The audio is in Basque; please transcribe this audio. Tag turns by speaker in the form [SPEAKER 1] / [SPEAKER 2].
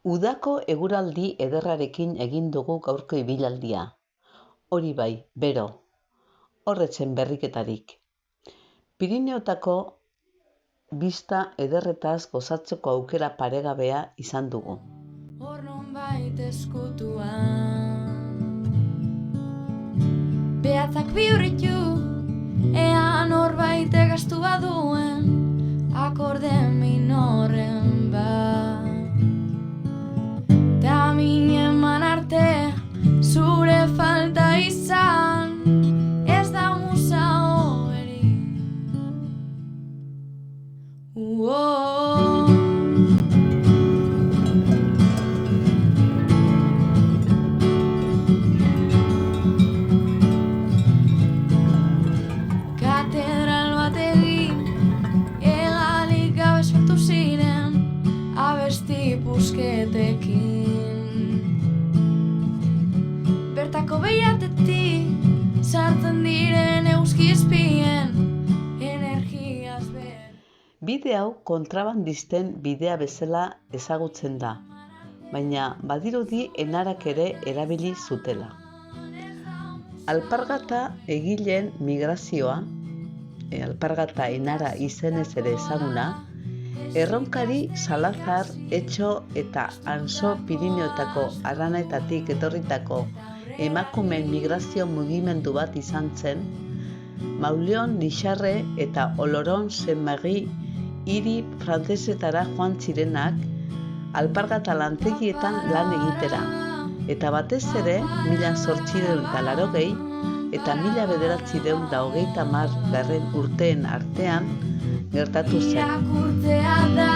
[SPEAKER 1] Udako eguraldi ederrarekin egin dugu gaurko ibilaldia. Hori bai, bero, horretzen berriketarik. Pirineotako bista ederretaz gozatzeko aukera paregabea izan dugu.
[SPEAKER 2] Hor nonbait eskutuan behatzak bihurritu, ean horbait egastu baduen akorde minorren bat. Ta min eman arte zure falta izan, ez da musa hoberi. Katedral bat egin, hegalik gabe sortu ziren abesti pusketekin. Bertako behiatetik sartzen diren euskizpien energiaz ber.
[SPEAKER 1] Bide hau kontrabandisten bidea bezala ezagutzen da, baina badirudi enarak ere erabili zutela. Alpargata egileen migrazioa, alpargata enara izenez ere ezaguna, Erronkari, Salazar, Etxo eta Anso Pirineotako Aranetatik etorritako emakumeen migrazio mugimendu bat izan zen, Mauleon, Nixarre eta Oloron Saint-Marie hiri frantsesetara joan zirenak alpargata lantegietan lan egitera, eta batez ere 1880 eta 1930 urteen artean gertatu zen.
[SPEAKER 2] Irakurtzea da